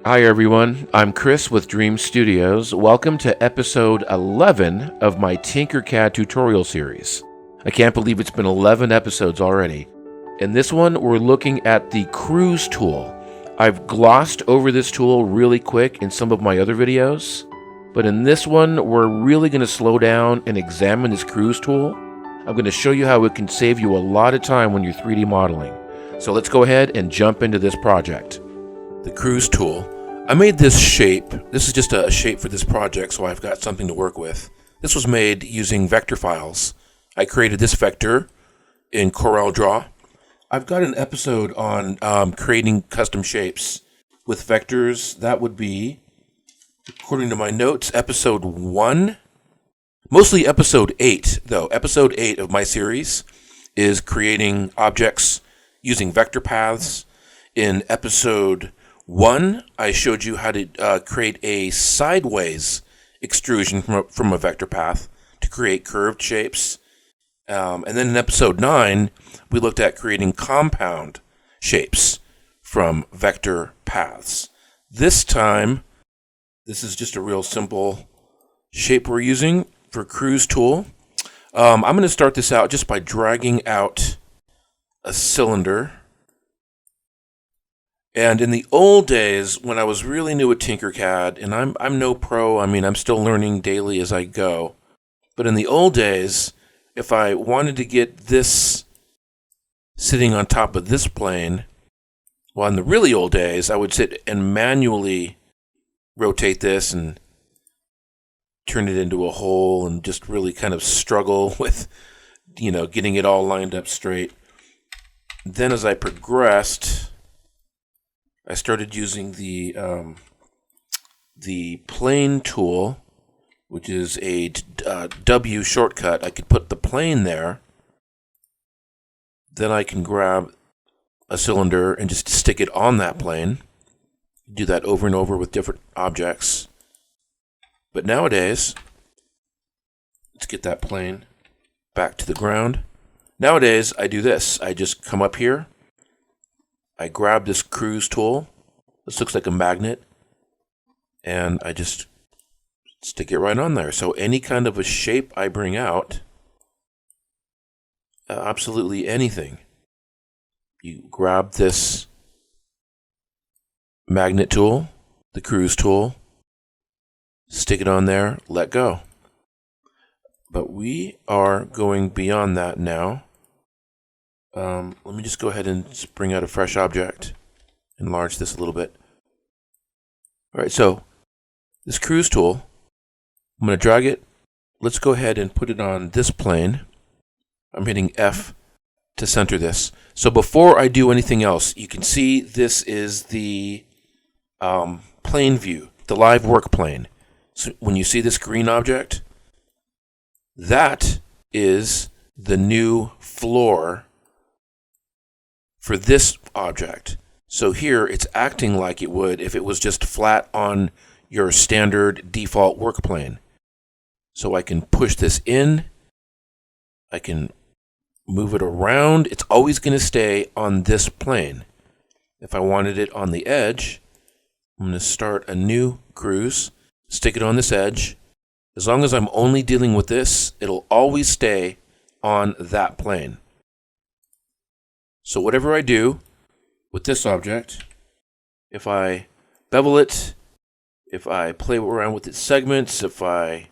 Hi everyone, I'm Chris with Dream Studios. Welcome to episode 11 of my TinkerCAD tutorial series. I can't believe it's been 11 episodes already. In this one, we're looking at the cruise tool. I've glossed over this tool really quick in some of my other videos, but in this one, we're really going to slow down and examine this cruise tool. I'm going to show you how it can save you a lot of time when you're 3D modeling. So let's go ahead and jump into this project. The cruise tool. I made this shape. This is just a shape for this project, so I've got something to work with. This was made using vector files. I created this vector in CorelDRAW. I've got an episode on creating custom shapes with vectors. That would be, according to my notes, episode 1. Mostly episode 8, though. Episode 8 of my series is creating objects using vector paths. In episode 1, I showed you how to create a sideways extrusion from a vector path to create curved shapes. And then in episode 9, we looked at creating compound shapes from vector paths. This time, this is just a real simple shape we're using for cruise tool. I'm going to start this out just by dragging out a cylinder. And in the old days, when I was really new at TinkerCAD, and I'm no pro, I'm still learning daily as I go. But in the old days, if I wanted to get this sitting on top of this plane, well, in the really old days, I would sit and manually rotate this and turn it into a hole and just really kind of struggle with, getting it all lined up straight. Then as I progressed, I started using the plane tool, which is a W shortcut. I could put the plane there. Then I can grab a cylinder and just stick it on that plane. Do that over and over with different objects. But nowadays, let's get that plane back to the ground. Nowadays, I do this. I just come up here. I grab this cruise tool. This looks like a magnet. And I just stick it right on there. So any kind of a shape I bring out, absolutely anything, you grab this magnet tool, the cruise tool, stick it on there, let go. But we are going beyond that now. Let me just go ahead and bring out a fresh object, enlarge this a little bit. All right, so this cruise tool, I'm going to drag it. Let's go ahead and put it on this plane. I'm hitting F to center this. So before I do anything else, you can see this is the plane view, the live work plane. So when you see this green object, that is the new floor for this object. So here it's acting like it would if it was just flat on your standard default work plane. So I can push this in, I can move it around. It's always going to stay on this plane. If I wanted it on the edge, I'm going to start a new cruise, stick it on this edge. As long as I'm only dealing with this, it'll always stay on that plane. So whatever I do with this object, if I bevel it, if I play around with its segments, if I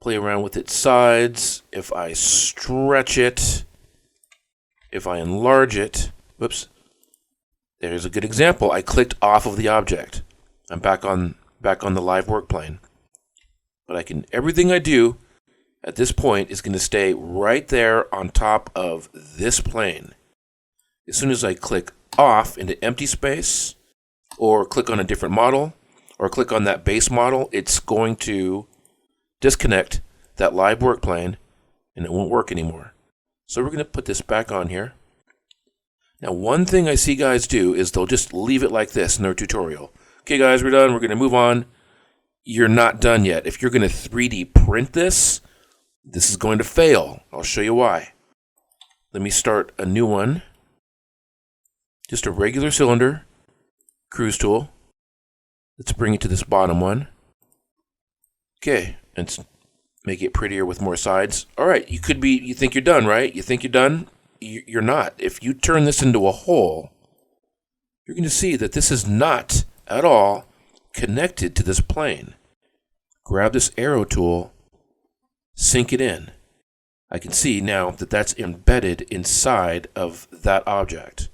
play around with its sides, if I stretch it, if I enlarge it, whoops, there's a good example. I clicked off of the object. I'm back on the live work plane. But everything I do at this point is going to stay right there on top of this plane. As soon as I click off into empty space, or click on a different model, or click on that base model, it's going to disconnect that live work plane and it won't work anymore. So we're going to put this back on here. Now, one thing I see guys do is they'll just leave it like this in their tutorial. Okay, guys, we're done. We're going to move on. You're not done yet. If you're going to 3D print this, this is going to fail. I'll show you why. Let me start a new one. Just a regular cylinder, cruise tool. Let's bring it to this bottom one. Okay, and make it prettier with more sides. All right, you think you're done, right? You think you're done? You're not. If you turn this into a hole, you're going to see that this is not at all connected to this plane. Grab this arrow tool, sink it in. I can see now that that's embedded inside of that object.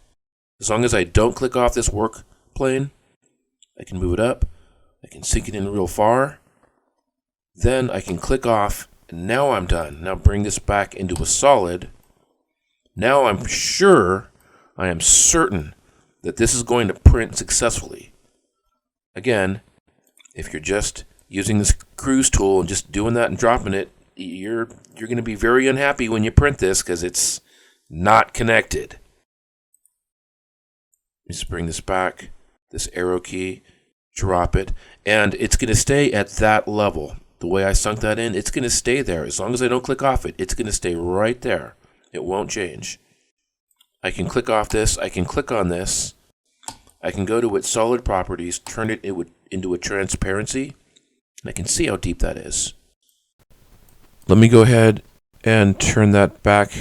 As long as I don't click off this work plane, I can move it up. I can sink it in real far. Then I can click off, and now I'm done. Now bring this back into a solid. Now I'm sure, I am certain that this is going to print successfully. Again, if you're just using this cruise tool and just doing that and dropping it, you're going to be very unhappy when you print this because it's not connected. Just bring this back, this arrow key, drop it, and it's going to stay at that level. The way I sunk that in, it's going to stay there. As long as I don't click off it, it's going to stay right there. It won't change. I can click off this. I can click on this. I can go to its solid properties, turn it into a transparency, and I can see how deep that is. Let me go ahead and turn that back,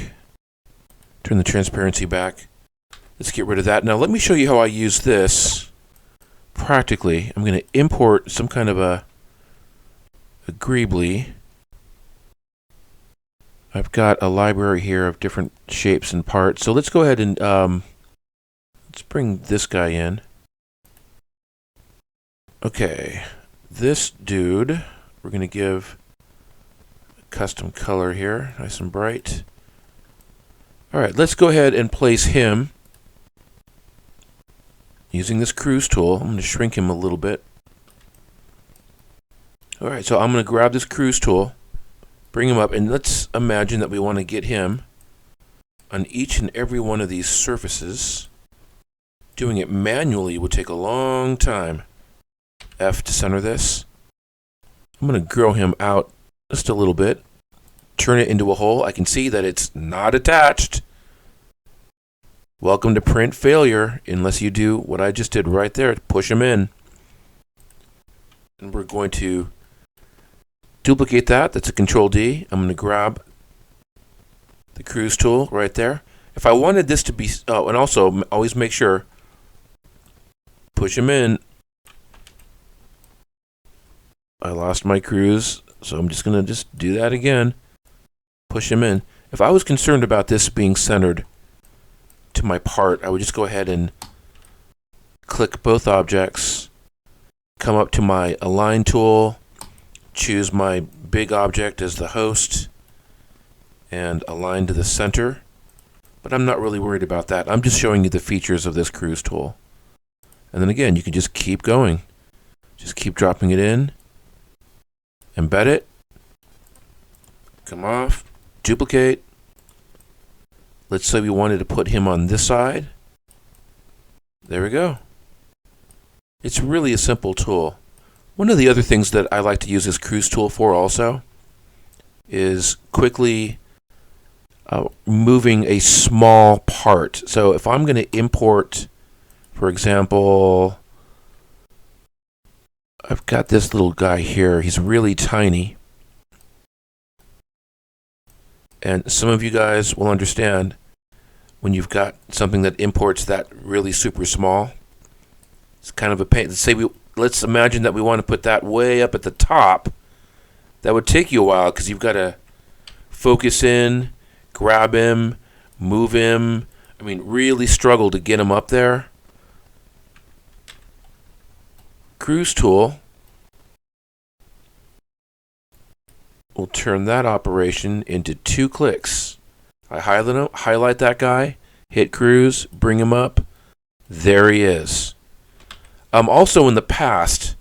turn the transparency back. Let's get rid of that. Now let me show you how I use this practically. I'm going to import some kind of a greebly. I've got a library here of different shapes and parts. So let's go ahead and let's bring this guy in. Okay, this dude, we're going to give a custom color here, nice and bright. All right, let's go ahead and place him using this cruise tool. I'm going to shrink him a little bit. All right, so I'm going to grab this cruise tool, bring him up, and let's imagine that we want to get him on each and every one of these surfaces. Doing it manually would take a long time. F to center this. I'm going to grow him out just a little bit. Turn it into a hole. I can see that it's not attached. Welcome to print failure, unless you do what I just did right there. Push him in. And we're going to duplicate that. That's a Control D. I'm going to grab the cruise tool right there. If I wanted this to be, oh, and also always make sure, push him in. I lost my cruise, so I'm just going to do that again. Push him in. If I was concerned about this being centered to my part, I would just go ahead and click both objects, come up to my Align tool, choose my big object as the host, and align to the center. But I'm not really worried about that. I'm just showing you the features of this cruise tool. And then again, you can just keep going. Just keep dropping it in. Embed it. Come off. Duplicate. Let's say we wanted to put him on this side. There we go. It's really a simple tool. One of the other things that I like to use this cruise tool for also is quickly moving a small part. So if I'm going to import, for example, I've got this little guy here. He's really tiny. And some of you guys will understand when you've got something that imports that really super small. It's kind of a pain. Let's imagine that we want to put that way up at the top. That would take you a while because you've got to focus in, grab him, move him. I mean, really struggle to get him up there. Cruise tool will turn that operation into 2 clicks. I highlight that guy, hit cruise, bring him up. There he is. Also in the past,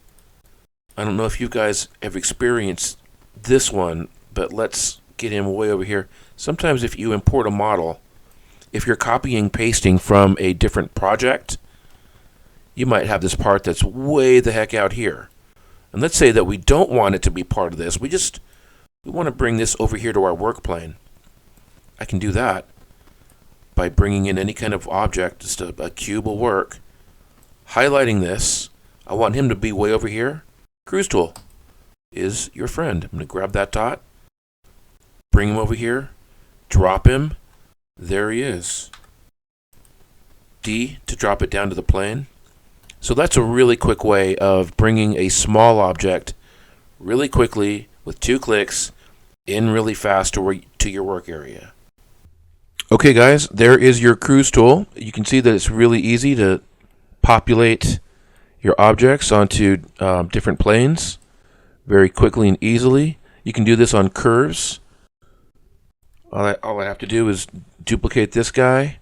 I don't know if you guys have experienced this one, but let's get him way over here. Sometimes if you import a model, if you're copying pasting from a different project, you might have this part that's way the heck out here. And let's say that we don't want it to be part of this. We want to bring this over here to our work plane. I can do that. by bringing in any kind of object. Just a cube will work. Highlighting this, I want him to be way over here. Cruise tool is your friend. I'm going to grab that dot, bring him over here, drop him. There he is. D to drop it down to the plane. So that's a really quick way of bringing a small object really quickly with 2 clicks in really fast to your work area. Okay guys, there is your cruise tool. You can see that it's really easy to populate your objects onto different planes very quickly and easily. You can do this on curves. All I have to do is duplicate this guy,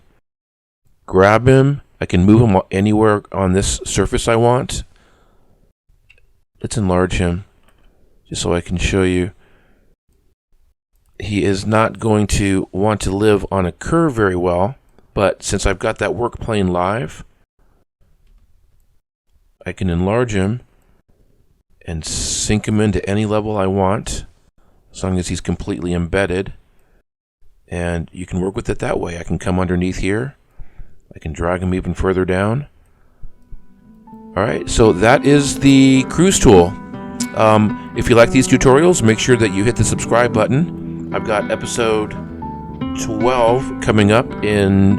grab him. I can move him anywhere on this surface I want. Let's enlarge him just so I can show you. He is not going to want to live on a curve very well, but since I've got that work plane live, I can enlarge him and sink him into any level I want, as long as he's completely embedded. And you can work with it that way. I can come underneath here. I can drag him even further down. Alright, so that is the cruise tool. If you like these tutorials, make sure that you hit the subscribe button. I've got episode 12 coming up in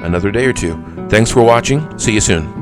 another day or two. Thanks for watching. See you soon.